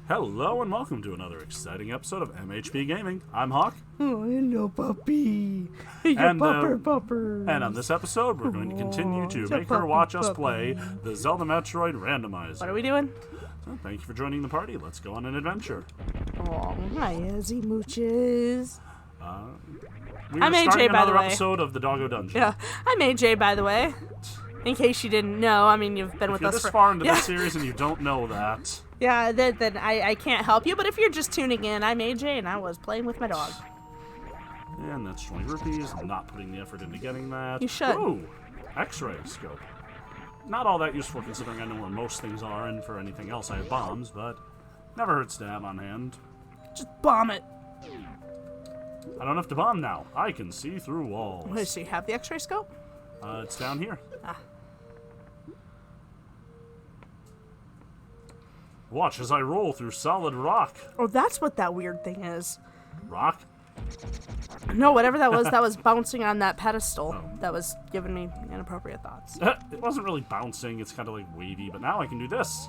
Hello and welcome to another exciting episode of MHP Gaming. I'm Hawk. Oh, hello, puppy. Hey, And, bupper. And on this episode, we're going to continue to make her watch us play the Zelda Metroid Randomizer. What are we doing? So, thank you for joining the party. Let's go on an adventure. Oh, hi, Azzy Mooches. We I'm were AJ, starting by the another way. episode of the Doggo Dungeon. Yeah, I'm AJ, by the way. In case you didn't know, I mean, you've been If with you're us this for... far into this series and you don't know that, Yeah, then I can't help you, but if you're just tuning in, I'm AJ, and I was playing with my dog. and that's 20 rupees. I'm not putting the effort into getting that. You should. Ooh, X-ray scope. Not all that useful considering I know where most things are, and for anything else I have bombs, but never hurts to have on hand. Just bomb it. I don't have to bomb now. I can see through walls. Wait, so you have the X-ray scope? It's down here. Ah. Watch as I roll through solid rock. Oh, that's what that weird thing is. Rock? No, whatever that was bouncing on that pedestal. Oh. That was giving me inappropriate thoughts. It wasn't really bouncing. It's kind of like wavy, but now I can do this.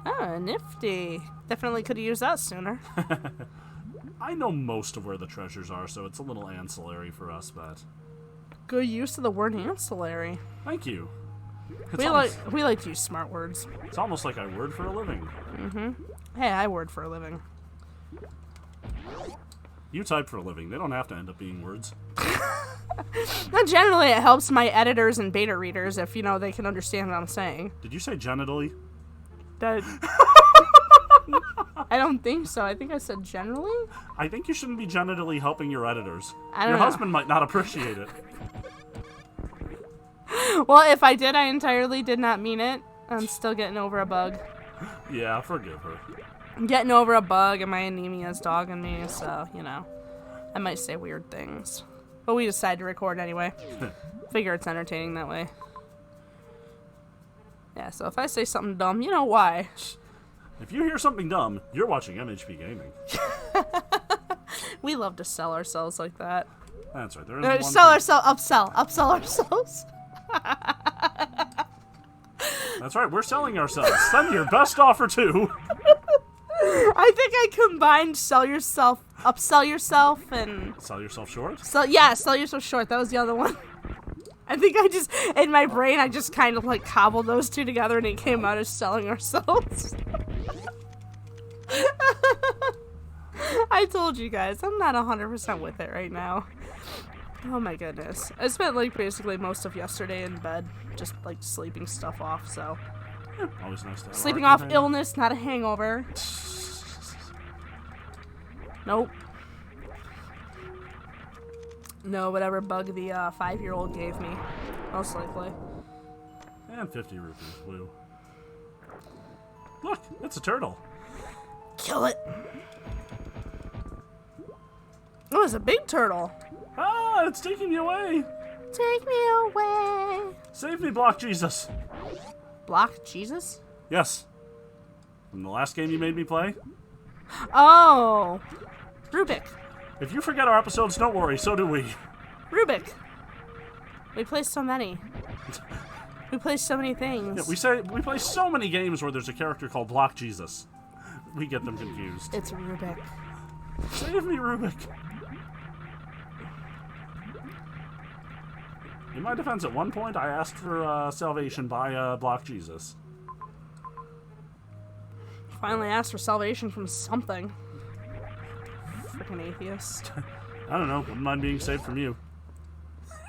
Oh, nifty. Definitely could have used that sooner. I know most of where the treasures are, so it's a little ancillary for us, but... Good use of the word ancillary. Thank you. We like to use smart words. It's almost like I word for a living. Hey, I word for a living. You type for a living. They don't have to end up being words. But generally, it helps my editors and beta readers if, you know, they can understand what I'm saying. Did you say genitally? That... I don't think so. I think I said generally? I think you shouldn't be genitally helping your editors. I don't Your know. husband might not appreciate it. Well, if I did, I entirely did not mean it. I'm still getting over a bug. Yeah, forgive her. I'm getting over a bug and my anemia's dogging me, so, you know. I might say weird things. But we decided to record anyway. Figure it's entertaining that way. Yeah, so if I say something dumb, you know why. If you hear something dumb, you're watching MHP Gaming. We love to sell ourselves like that. That's right. There is one Upsell ourselves. That's right. We're selling ourselves. Send your best offer too. I think I combined sell yourself, upsell yourself, and... Sell yourself short? sell yourself short. That was the other one. I think I just, in my brain, I just kind of like cobbled those two together and it came out as selling ourselves. I told you guys, I'm not 100% with it right now. Oh my goodness. I spent like basically most of yesterday in bed, just like sleeping stuff off, so. Always nice to have Sleeping our off companion. illness, not a hangover. Nope. No, whatever bug the 5-year-old gave me, most likely. And 50 rupees blue. Look, it's a turtle. Kill it. Oh, it's a big turtle. Ah, it's taking me away. Take me away. Save me, Block Jesus. Block Jesus? Yes. From the last game you made me play. Oh. Rubik. If you forget our episodes, don't worry, so do we. Rubik. We play so many. We play so many things. Yeah, we play so many games where there's a character called Block Jesus. We get them confused. It's Rubik. Save me, Rubik. In my defense, at one point, I asked for salvation by Block Jesus. Finally asked for salvation from something. Freaking atheist. I don't know. Wouldn't mind being saved from you.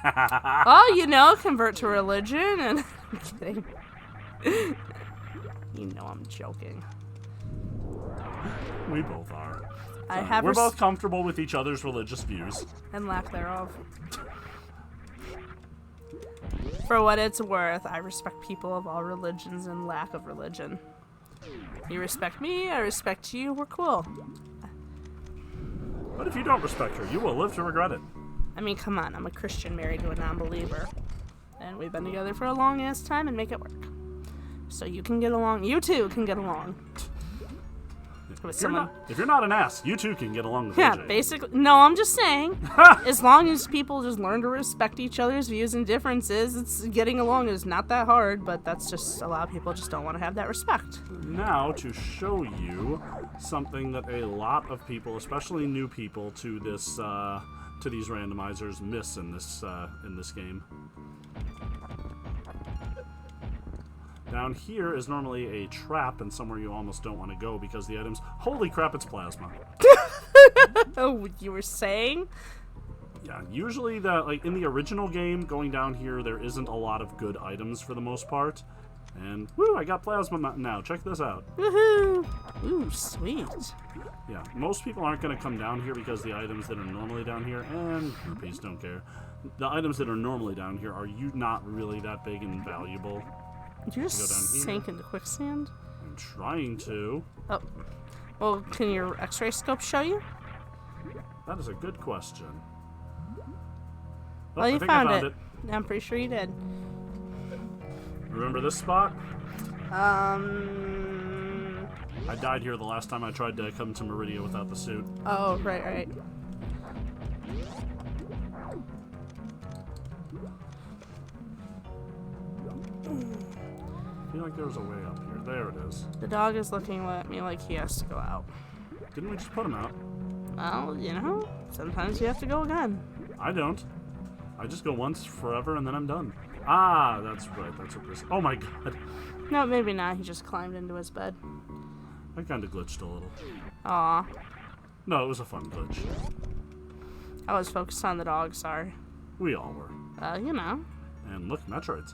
Oh, you know, convert to religion and... I'm kidding. You know I'm joking. We both are. I have We're both comfortable with each other's religious views. and lack thereof. For what it's worth, I respect people of all religions and lack of religion. You respect me, I respect you, we're cool. But if you don't respect her, you will live to regret it. I mean, come on, I'm a Christian married to a non-believer. And we've been together for a long-ass time and make it work. So you can get along, you too can get along. with someone. If you're not an ass, you too can get along with Yeah, AJ. basically. No, I'm just saying, as long as people just learn to respect each other's views and differences, it's getting along is not that hard, but that's just a lot of people just don't want to have that respect. Now, to show you something that a lot of people, especially new people to this, to these randomizers, miss in this game. Down here is normally a trap and somewhere you almost don't want to go because the items... Holy crap, it's plasma. Oh, you were saying? Yeah, usually in the original game, going down here, there isn't a lot of good items for the most part. And, woo, I got plasma now. Check this out. Woohoo! Ooh, sweet. Yeah, most people aren't going to come down here because the items that are normally down here, and groupies don't care, the items that are normally down here are not really that big and valuable. Did you just sink into quicksand? I'm trying to. Oh. Well, can your x-ray scope show you? That is a good question. Oh, Well, you found it. I'm pretty sure you did. Remember this spot? I died here the last time I tried to come to Meridia without the suit. Oh, right. I feel like there was a way up here. There it is. The dog is looking at me like he has to go out. Didn't we just put him out? Well, you know, sometimes you have to go again. I don't. I just go once forever and then I'm done. Ah, that's right. That's what this... Oh my god. No, maybe not. He just climbed into his bed. I kind of glitched a little. Aw. No, it was a fun glitch. I was focused on the dog, sorry. We all were. You know. And look, Metroids.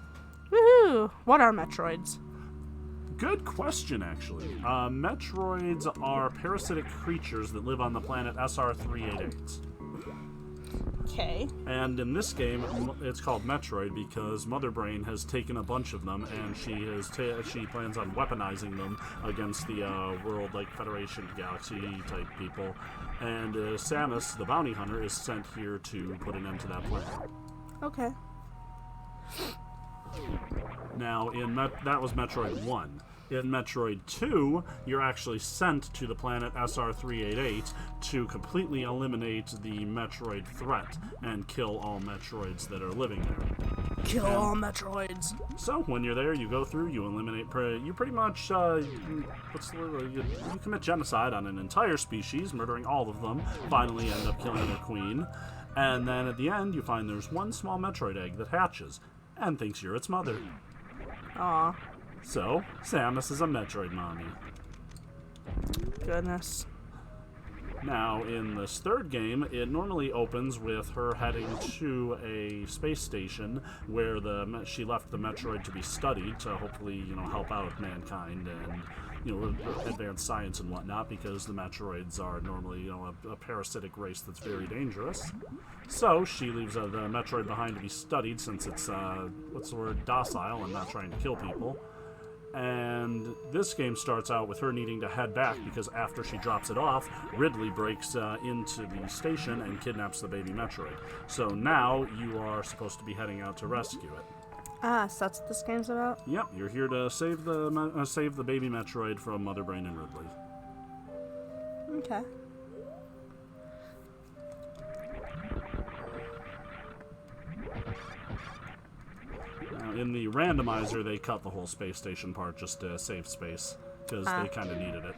Woohoo! What are Metroids? Good question, actually. Metroids are parasitic creatures that live on the planet SR388. Okay. And in this game, it's called Metroid because Mother Brain has taken a bunch of them, and she plans on weaponizing them against the world, like Federation, Galaxy type people. And Samus, the bounty hunter, is sent here to put an end to that plan. Okay. Now, that was Metroid 1. In Metroid 2, you're actually sent to the planet SR388 to completely eliminate the Metroid threat and kill all Metroids that are living there. Kill all Metroids. So, when you're there, you go through, you eliminate... You pretty much... you commit genocide on an entire species, murdering all of them, finally end up killing their queen, and then at the end, you find there's one small Metroid egg that hatches and thinks you're its mother. Aw. So, Samus is a Metroid mommy. Goodness. Now, in this third game, it normally opens with her heading to a space station where she left the Metroid to be studied to hopefully, help out mankind and, advance science and whatnot, because the Metroids are normally, a parasitic race that's very dangerous. So, she leaves the Metroid behind to be studied since it's, docile and not trying to kill people. And this game starts out with her needing to head back because after she drops it off, Ridley breaks into the station and kidnaps the baby Metroid. So now you are supposed to be heading out to rescue it. Ah, so that's what this game's about? Yep, you're here to save the baby Metroid from Mother Brain and Ridley. Okay. In the randomizer, they cut the whole space station part just to save space, because they kind of needed it.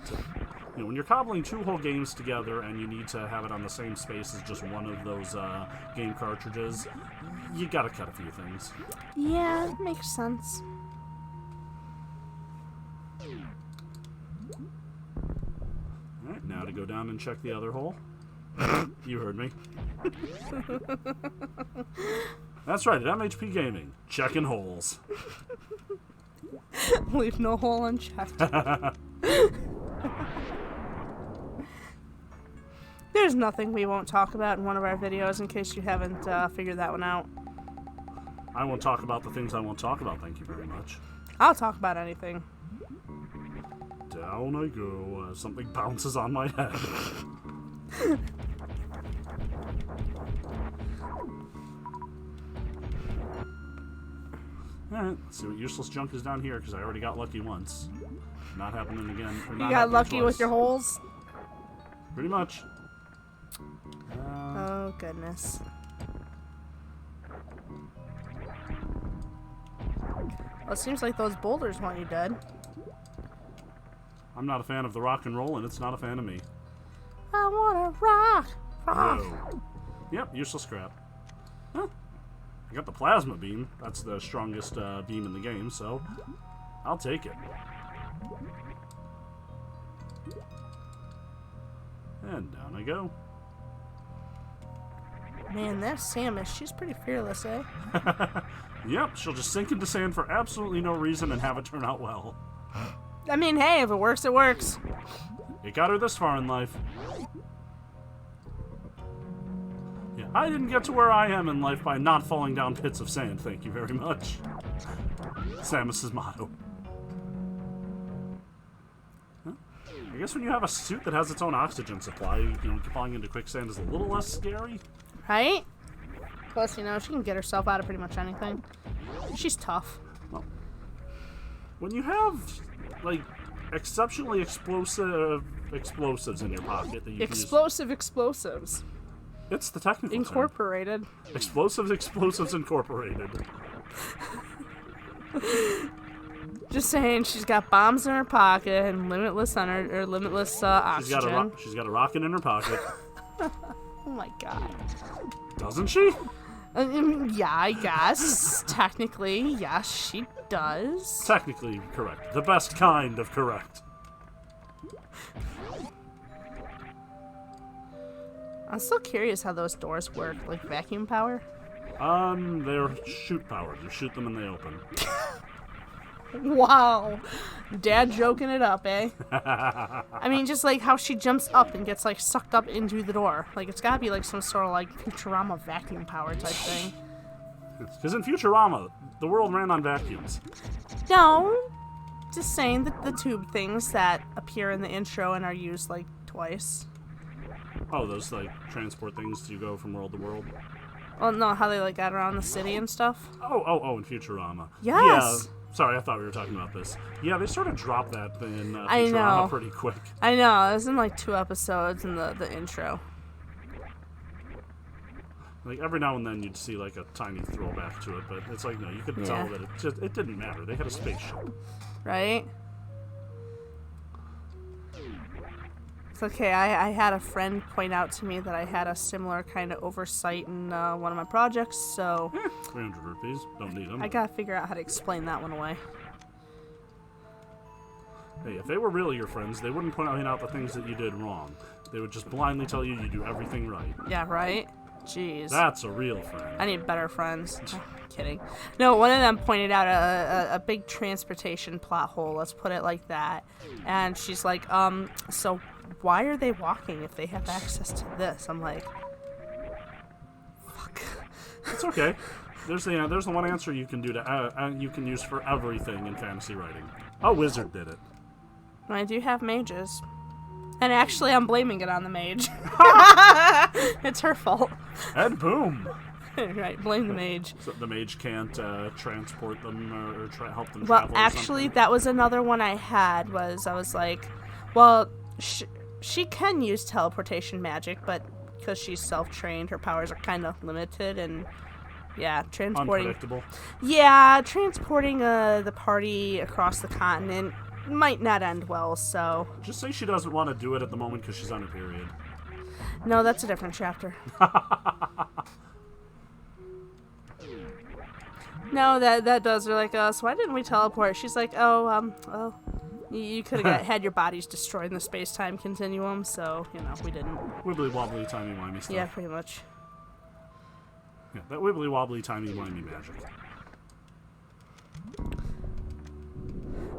When you're cobbling two whole games together and you need to have it on the same space as just one of those game cartridges, you gotta cut a few things. Yeah, it makes sense. Alright, now to go down and check the other hole. You heard me. That's right, at MHP Gaming, checking holes. Leave no hole unchecked. There's nothing we won't talk about in one of our videos in case you haven't figured that one out. I won't talk about the things I won't talk about, thank you very much. I'll talk about anything. Down I go as something bounces on my head. Alright, let's see what useless junk is down here, because I already got lucky once. Not happening again. You got lucky with your holes? Pretty much. Oh, goodness. Well, it seems like those boulders want you dead. I'm not a fan of the rock and roll, and it's not a fan of me. I wanna rock! Whoa. Yep, useless scrap. Huh. I got the plasma beam. That's the strongest beam in the game, so I'll take it. And down I go. Man, that Samus, she's pretty fearless, eh? Yep, she'll just sink into sand for absolutely no reason and have it turn out well. I mean, hey, if it works, it works. It got her this far in life. Yeah, I didn't get to where I am in life by not falling down pits of sand, thank you very much. Samus's motto. Huh? I guess when you have a suit that has its own oxygen supply, you know, falling into quicksand is a little less scary. Right? Plus, you know, she can get herself out of pretty much anything. She's tough. Well, when you have, like, exceptionally explosives in your pocket that you Explosives. It's the technical Incorporated. term. Explosives Incorporated. Just saying, she's got bombs in her pocket and limitless oxygen. She's got a rocket in her pocket. Oh my god. Doesn't she? Yeah, I guess. Technically, yes, she does. Technically correct. The best kind of correct. I'm still curious how those doors work, like vacuum power. They're shoot powered. You shoot them and they open. Wow. Dad joking it up, eh? I mean, just like how she jumps up and gets like sucked up into the door. Like, it's gotta be like some sort of like Futurama vacuum power type thing. Because in Futurama, the world ran on vacuums. No. Just saying that the tube things that appear in the intro and are used like twice. Oh, those like transport things to go from world to world? Well, no, how they like got around the city and stuff. Oh, in Futurama. Yes. Yeah. Sorry, I thought we were talking about this. Yeah, they sort of dropped that in Futurama pretty quick. I know. It was in like 2 episodes in the intro. Like every now and then you'd see like a tiny throwback to it, but it's like no, you could tell that it didn't matter. They had a spaceship. Right? It's okay. I had a friend point out to me that I had a similar kind of oversight in one of my projects, so 300 rupees. Don't need them. I gotta figure out how to explain that one away. Hey, if they were really your friends, they wouldn't point out the things that you did wrong. They would just blindly tell you do everything right. Yeah, right? Jeez. That's a real friend. I need better friends. Oh, kidding. No, one of them pointed out a big transportation plot hole, let's put it like that. And she's like, so why are they walking if they have access to this? I'm like, fuck. It's okay. There's the one answer you can do to you can use for everything in fantasy writing. A wizard did it. I do have mages. And actually, I'm blaming it on the mage. It's her fault. And boom. Right, blame the mage. So the mage can't transport them or help them travel. Well, actually, that was another one I had. I was like, well, she can use teleportation magic, but because she's self-trained, her powers are kind of limited, and yeah, transporting. Unpredictable. Yeah, transporting the party across the continent might not end well, so. Just say she doesn't want to do it at the moment because she's on her period. No, that's a different chapter. No, that does. They're like, so why didn't we teleport? She's like, well, you could have had your bodies destroyed in the space-time continuum, so, we didn't. Wibbly wobbly timey wimey stuff. Yeah, pretty much. Yeah, that wibbly wobbly timey wimey magic.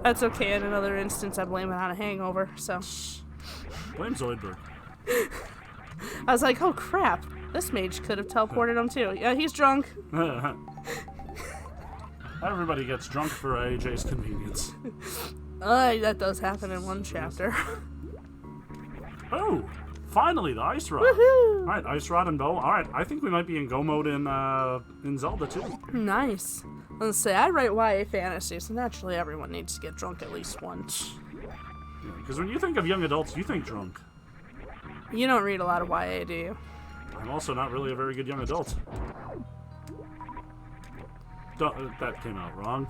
That's okay. In another instance, I blame it on a hangover, so. Blame Zoidberg. I was like, oh crap, this mage could have teleported him too. Yeah, he's drunk. Everybody gets drunk for AJ's convenience. That does happen in one chapter. Oh, Finally, the ice rod. Woohoo! All right, ice rod and bow. All right, I think we might be in go mode in Zelda too. Nice. Let's say I write YA fantasy, so naturally everyone needs to get drunk at least once. Because when you think of young adults, you think drunk. You don't read a lot of YA, do you? I'm also not really a very good young adult. That came out wrong.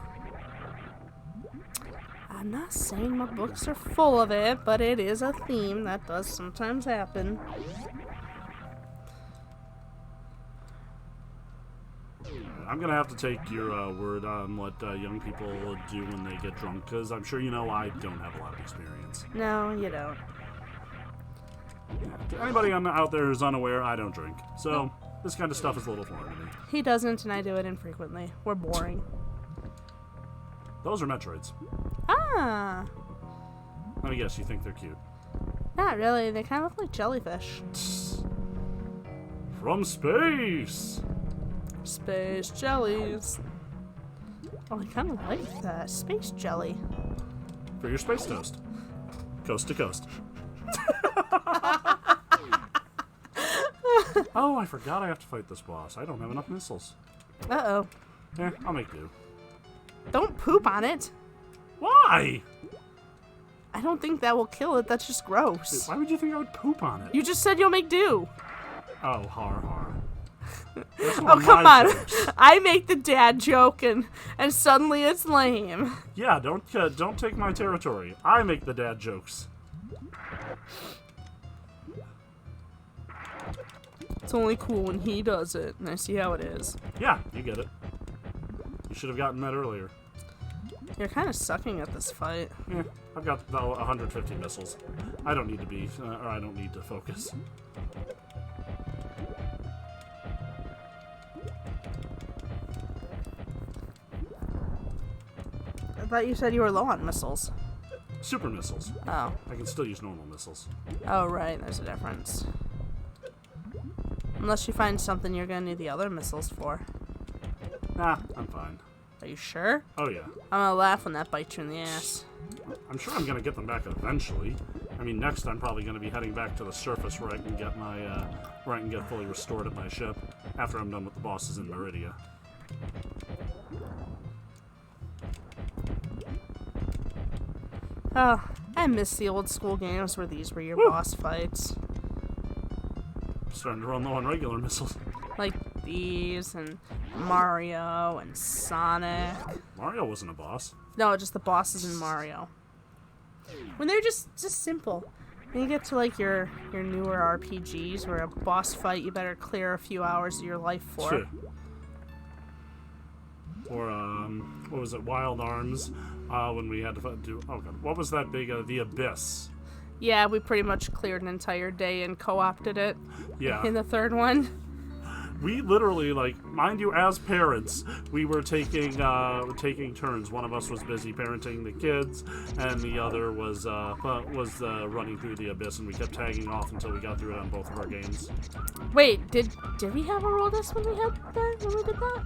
I'm not saying my books are full of it, but it is a theme that does sometimes happen. I'm gonna have to take your word on what young people do when they get drunk, because I'm sure you know I don't have a lot of experience. No, you don't. To anybody out there who's unaware, I don't drink. So, this kind of stuff is a little foreign to me. He doesn't, and I do it infrequently. We're boring. Those are Metroids. Ah! Let me guess, you think they're cute. Not really. They kind of look like jellyfish. From space! Space jellies. Oh, I kind of like that. Space jelly. For your space toast. Coast to coast. Oh, I forgot I have to fight this boss. I don't have enough missiles. Uh-oh. I'll make do. Don't poop on it. Why? I don't think that will kill it. That's just gross. Why would you think I would poop on it? You just said you'll make do. Oh, har. Oh, come on. I make the dad joke and suddenly it's lame. Yeah, don't take my territory. I make the dad jokes. It's only cool when he does it, and I see how it is. Yeah, you get it. You should have gotten that earlier. You're kind of sucking at this fight. Yeah, I've got 150 missiles. I don't need to be, or I don't need to focus. I thought you said you were low on missiles. Super missiles. Oh. I can still use normal missiles. Oh, right. There's a difference. Unless you find something you're gonna need the other missiles for. Nah, I'm fine. Are you sure? Oh, yeah. I'm gonna laugh when that bites you in the ass. I'm sure I'm gonna get them back eventually. I mean, next I'm probably gonna be heading back to the surface where I can get my, where I can get fully restored at my ship after I'm done with the bosses in Meridia. Oh, I miss the old school games where these were your boss fights. Starting to run low on regular missiles. Like these, and Mario, and Sonic. Mario wasn't a boss. No, just the bosses in Mario. When they're just simple. When you get to like your newer RPGs where a boss fight you better clear a few hours of your life for. Sure. Or, what was it, Wild Arms, when we had to do, oh god, what was that big, The Abyss? Yeah, we pretty much cleared an entire day and co-opted it. Yeah. In the third one. We literally, like, mind you, as parents, we were taking turns. One of us was busy parenting the kids, and the other was running through the abyss, and we kept tagging off until we got through it on both of our games. Wait, did we have our oldest when we did that?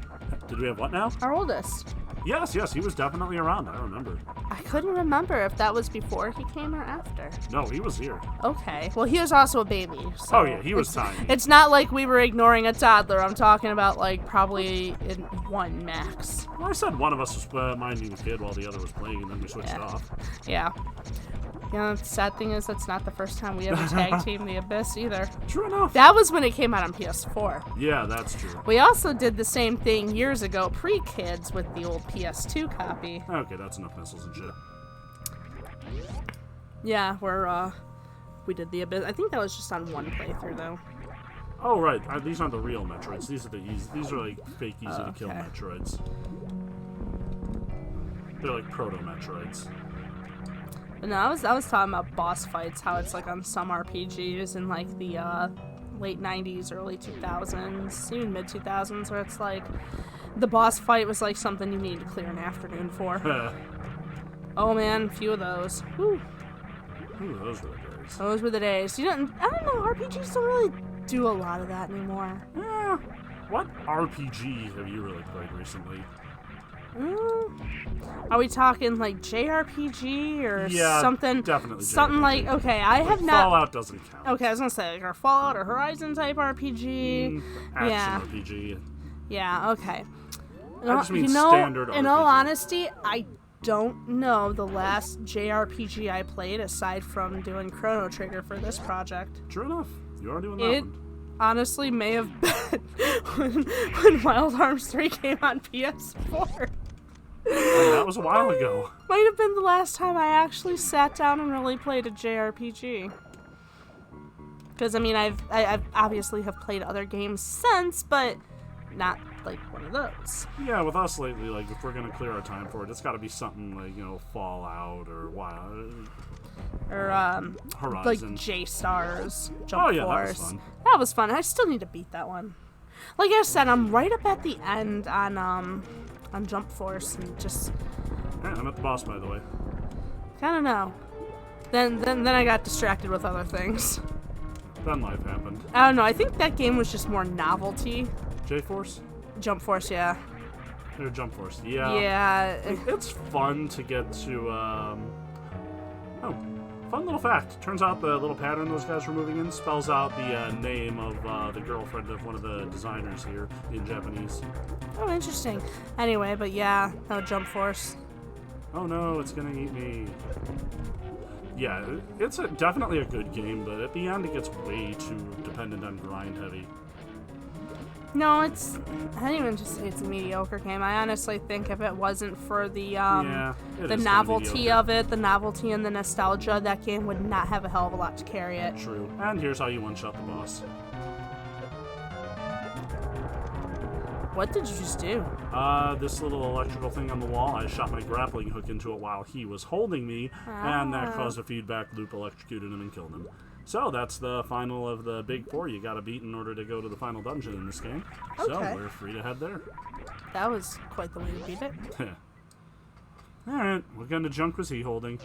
Did we have what now? Our oldest. Yes, he was definitely around. I remember. I couldn't remember if that was before he came or after. No, he was here. Okay. Well, he was also a baby. So oh yeah, he was tiny. It's not like we were ignoring a toddler. I'm talking about like probably in one max. Well, I said one of us was minding the kid while the other was playing, and then we switched off. Yeah. You know, the sad thing is that's not the first time we ever tag teamed the Abyss either. True enough. That was when it came out on PS4. Yeah, that's true. We also did the same thing years ago, pre-kids, with the old PS2 copy. Okay, that's enough missiles and shit. Yeah, where we did the Abyss. I think that was just on one playthrough though. Oh right, these aren't the real Metroids. These are the easy. These are like fake easy to kill Metroids. They're like proto Metroids. But no, I was talking about boss fights. How it's like on some RPGs in like the late '90s, early 2000s, even mid 2000s, where it's like the boss fight was like something you needed to clear an afternoon for. Oh man, a few of those. Whew. Ooh, those were the days. Those were the days. I don't know. RPGs don't really do a lot of that anymore. Yeah. What RPG have you really played recently? Are we talking like JRPG or Yeah, something? definitely Something JRPG. like, okay, I have not. Fallout doesn't count. Okay, I was gonna say like, or Fallout or Horizon type RPG. Action Yeah. RPG. Yeah. Okay. I just mean standard in all RPG. honesty, I don't know the last JRPG I played aside from doing Chrono Trigger for this project. True enough. You are doing that It one. honestly may have been when Wild Arms 3 came on PS4. And that was a while ago. Might have been the last time I actually sat down and really played a JRPG. Because I mean, I've obviously have played other games since, but not like one of those. Yeah, with us lately, like if we're gonna clear our time for it, it's got to be something like Fallout or Wild Or Horizon. like J-Stars, Jump Yeah, that was Force. fun. That was fun. I still need to beat that one. Like I said, I'm right up at the end on Jump Force and just Hey, I'm at the boss, by the way. kind of know. Then I got distracted with other things. Then life happened. I don't know. I think that game was just more novelty. J-Force? Jump Force, yeah. Or Jump Force? Yeah. Yeah. It's fun to get to. Oh, fun little fact. Turns out the little pattern those guys were moving in spells out the name of the girlfriend of one of the designers here in Japanese. Oh, interesting. Anyway, but yeah, no Jump Force. Oh no, it's gonna eat me. Yeah, it's definitely a good game, but at the end it gets way too dependent on grind heavy. No, I don't even just say it's a mediocre game. I honestly think if it wasn't for the Yeah, it the is novelty mediocre. of it, the novelty and the nostalgia, that game would not have a hell of a lot to carry it. True. And here's how you one-shot the boss. What did you just do? This little electrical thing on the wall, I shot my grappling hook into it while he was holding me, and that caused a feedback loop, electrocuted him, and killed him. So that's the final of the big four you gotta beat in order to go to the final dungeon in this game. So Okay. we're free to head there. That was quite the way to beat it. Alright, what kind of junk was he holding?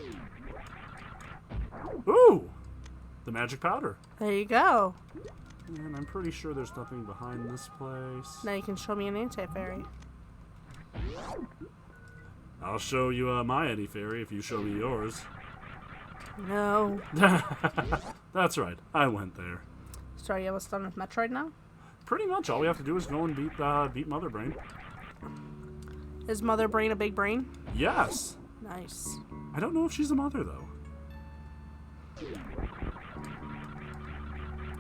Ooh! The magic powder. There you go. And I'm pretty sure there's nothing behind this place. Now you can show me an anti-fairy. I'll show you my Eddie Fairy if you show me yours. No. That's right, I went there. Sorry, I was done with Metroid now? Pretty much all we have to do is go and beat Mother Brain. Is Mother Brain a big brain? Yes! Nice. I don't know if she's a mother, though.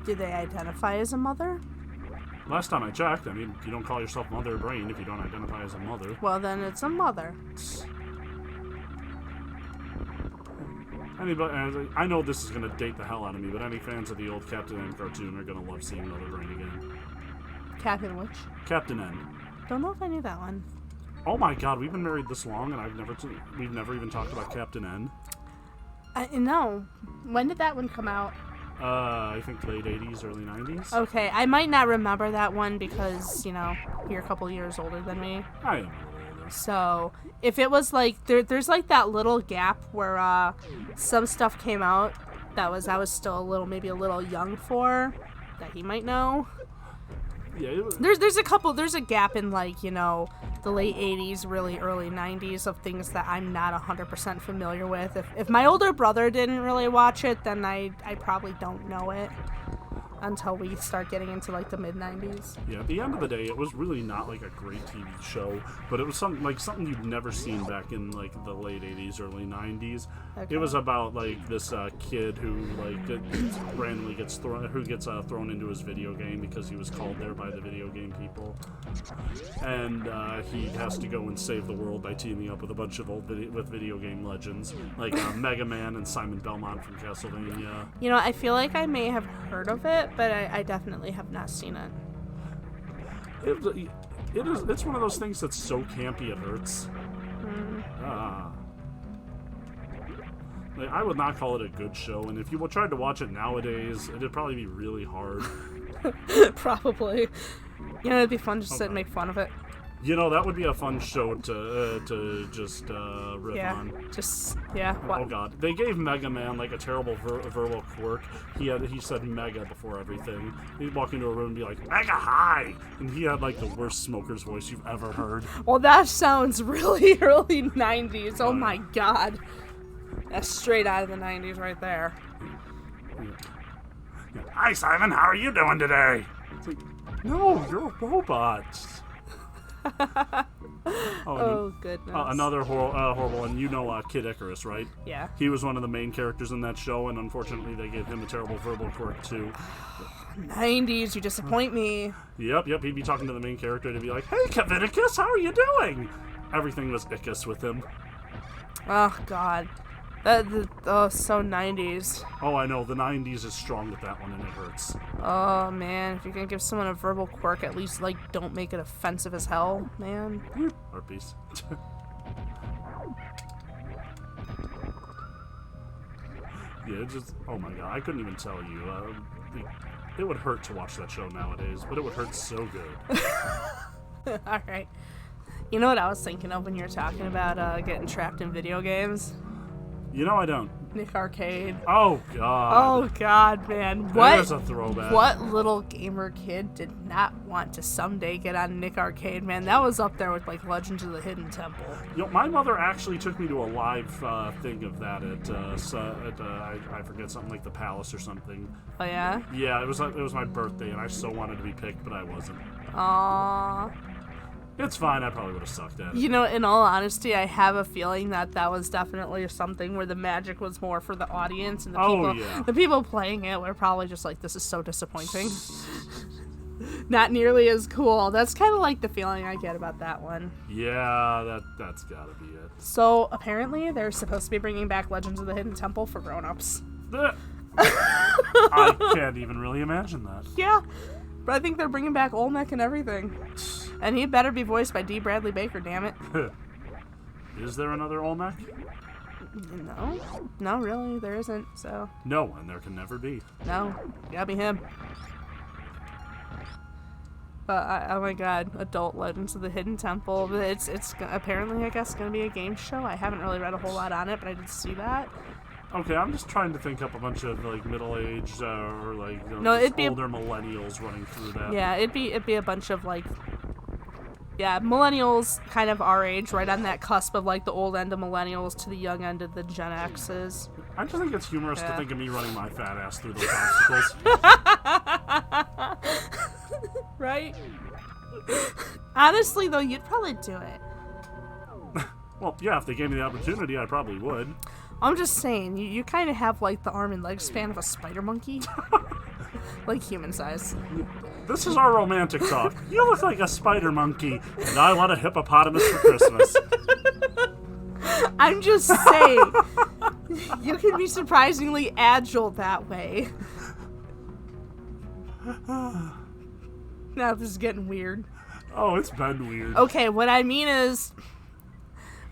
Do they identify as a mother? Last time I checked, I mean, you don't call yourself Mother Brain if you don't identify as a mother. Well, then it's a mother. Anybody, I know this is going to date the hell out of me, but any fans of the old Captain N cartoon are going to love seeing Mother Brain again. Captain which? Captain N. Don't know if I knew that one. Oh my god, we've been married this long, and we've never even talked about Captain N. No. When did that one come out? I think late 80s, early 90s. Okay, I might not remember that one because, you're a couple years older than me. I am a little older. So, if it was like, there's like that little gap where some stuff came out that I was still maybe a little young for, that he might know. Yeah, it was, There's a gap in like, the late 80s, really early 90s of things that I'm not 100% familiar with. If my older brother didn't really watch it, then I probably don't know it until we start getting into like the mid 90s. yeah, at the end of the day, it was really not like a great TV show, but it was something you'd never seen back in like the late 80s, early 90s. Okay. It was about like this kid who randomly gets thrown into his video game because he was called there by the video game people, and he has to go and save the world by teaming up with a bunch of video game legends like Mega Man and Simon Belmont from Castlevania. I feel like I may have heard of it, but I definitely have not seen it. It's one of those things that's so campy it hurts. I would not call it a good show, and if you tried to watch it nowadays, it'd probably be really hard. Probably. It'd be fun just to make fun of it. You know, that would be a fun show to just riff on. What? Oh god, they gave Mega Man like a terrible verbal quirk. He said Mega before everything. He'd walk into a room and be like, Mega High, and he had like the worst smoker's voice you've ever heard. Well, that sounds really early 90s. Oh my god, that's straight out of the 90s right there. Hi Simon, how are you doing today? It's like, no, you're a robot. Oh, goodness. Another horrible one. You know Kid Icarus, right? Yeah. He was one of the main characters in that show, and unfortunately they gave him a terrible verbal quirk, too. 90s, you disappoint me. Yep, he'd be talking to the main character, and he'd be like, hey, Kavinicus, how are you doing? Everything was Icus with him. Oh, God. So 90s. Oh, I know. The 90s is strong with that one, and it hurts. Oh, man. If you're gonna give someone a verbal quirk, at least, like, don't make it offensive as hell, man. Harpies. Yeah, just... Oh, my God. I couldn't even tell you. It would hurt to watch that show nowadays, but it would hurt so good. Alright. You know what I was thinking of when you were talking about getting trapped in video games? You know I don't. Nick Arcade. Oh, God. Oh, God, man. There's a throwback. What little gamer kid did not want to someday get on Nick Arcade, man? That was up there with, like, Legends of the Hidden Temple. You know, my mother actually took me to a live thing of that at I forget, something like the Palace or something. Oh, yeah? Yeah, it was my birthday, and I so wanted to be picked, but I wasn't. Aww. It's fine. I probably would have sucked at it. You know, in all honesty, I have a feeling that was definitely something where the magic was more for the audience, and the people playing it were probably just like, this is so disappointing. Not nearly as cool. That's kind of like the feeling I get about that one. Yeah, that's gotta be it. So, apparently, they're supposed to be bringing back Legends of the Hidden Temple for grown-ups. I can't even really imagine that. Yeah, but I think they're bringing back Olmec and everything. And he better be voiced by D. Bradley Baker, damn it. Is there another Olmec? No, really, there isn't, so. No, and there can never be. No, gotta be him. But, oh my god, Adult Legends of the Hidden Temple. It's apparently, I guess, gonna be a game show. I haven't really read a whole lot on it, but I did see that. Okay, I'm just trying to think up a bunch of like middle-aged or like older millennials running through that. Yeah, it'd be a bunch of like, yeah, millennials kind of our age, right on that cusp of like the old end of millennials to the young end of the Gen X's. I just think it's humorous to think of me running my fat ass through those obstacles. Right? Honestly, though, you'd probably do it. Well, yeah, if they gave me the opportunity, I probably would. I'm just saying, you kind of have, like, the arm and leg span of a spider monkey. Like, human size. This is our romantic talk. You look like a spider monkey, and I want a hippopotamus for Christmas. I'm just saying, you can be surprisingly agile that way. Now this is getting weird. Oh, it's been weird. Okay, what I mean is,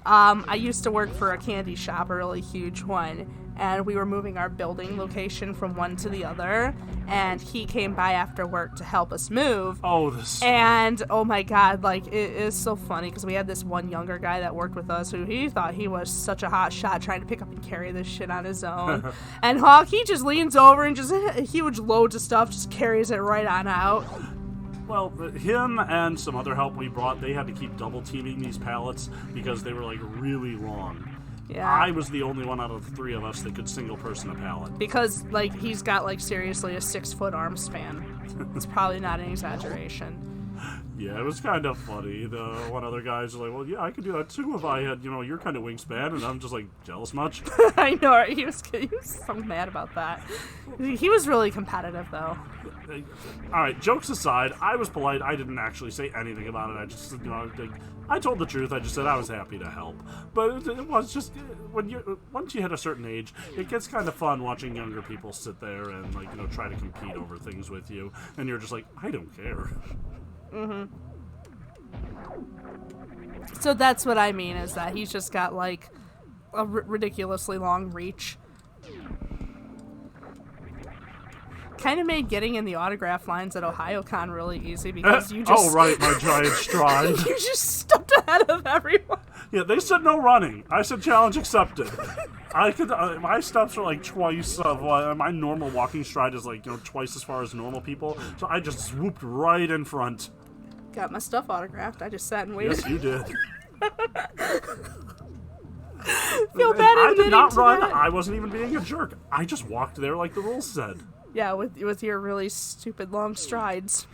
I used to work for a candy shop, a really huge one, and we were moving our building location from one to the other, and he came by after work to help us move. Oh, this. And, oh my god, like, it is so funny, because we had this one younger guy that worked with us who he thought he was such a hot shot trying to pick up and carry this shit on his own. And Hawk, he just leans over and just a huge load of stuff, just carries it right on out. Well, him and some other help we brought, they had to keep double teaming these pallets because they were like really long. Yeah. I was the only one out of the three of us that could single person a pallet. Because, like, he's got, like, seriously a 6-foot arm span. It's probably not an exaggeration. Yeah, it was kind of funny. The one other guy's like, well, yeah, I could do that too if I had, your kind of wingspan. And I'm just like, jealous much? I know, right? He was so mad about that. He was really competitive, though. All right, jokes aside, I was polite. I didn't actually say anything about it. I just, I told the truth. I just said I was happy to help. But it was just, once you hit a certain age, it gets kind of fun watching younger people sit there and, like, try to compete over things with you. And you're just like, I don't care. Mm-hmm. So that's what I mean, is that he's just got, like, a ridiculously long reach. kind of made getting in the autograph lines at OhioCon really easy because you just... Oh, right, my giant stride. You just stepped ahead of everyone. Yeah, they said no running. I said challenge accepted. I could. My steps are like twice of my normal walking stride is like twice as far as normal people. So I just swooped right in front. Got my stuff autographed. I just sat and waited. Yes, you did. Feel bad I did admitting not to run. that. I wasn't even being a jerk. I just walked there like the rules said. Yeah, with your really stupid long strides.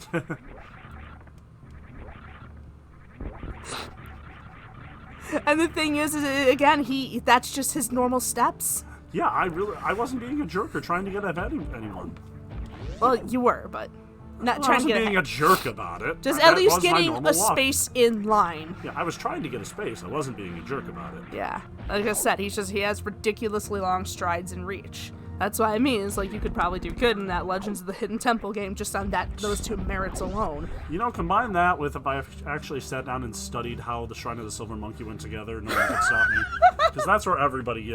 And the thing is again, that's just his normal steps. Yeah, I wasn't being a jerk or trying to get ahead of anyone. Well, you were, but not I trying to wasn't get being ahead. a jerk about it. Just That at least was my getting normal a walk. space in line. Yeah, I was trying to get a space. I wasn't being a jerk about it. Yeah, like I said, he has ridiculously long strides in reach. That's what I mean. It's like you could probably do good in that Legends of the Hidden Temple game just on those two merits alone. Combine that with if I actually sat down and studied how the Shrine of the Silver Monkey went together, no one could stop me. Because that's where everybody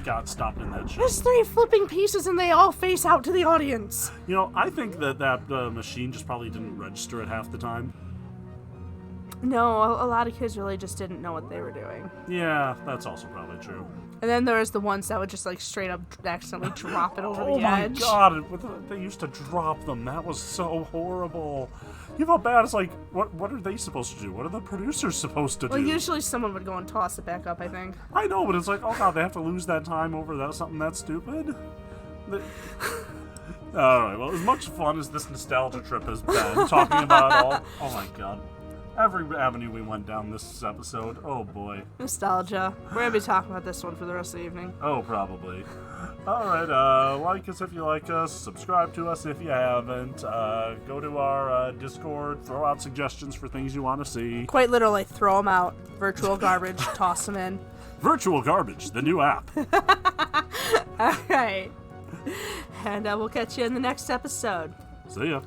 got stopped in that shit. There's 3 flipping pieces and they all face out to the audience. I think that machine just probably didn't register it half the time. No, a lot of kids really just didn't know what they were doing. Yeah, that's also probably true. And then there was the ones that would just like straight up accidentally drop it over the edge. Oh my god, they used to drop them. That was so horrible. You felt bad. It's like, what are they supposed to do? What are the producers supposed to do? Well, usually someone would go and toss it back up, I think. I know, but it's like, oh god, they have to lose that time over something that stupid? Alright, well, as much fun as this nostalgia trip has been, talking about all... Oh my god. Every avenue we went down this episode. Oh boy. Nostalgia. We're going to be talking about this one for the rest of the evening. Oh, probably. Alright, like us if you like us, subscribe to us if you haven't, go to our Discord, throw out suggestions for things you want to see. Quite literally, throw them out. Virtual garbage, toss them in. Virtual Garbage, the new app. Alright. And we'll catch you in the next episode. See ya.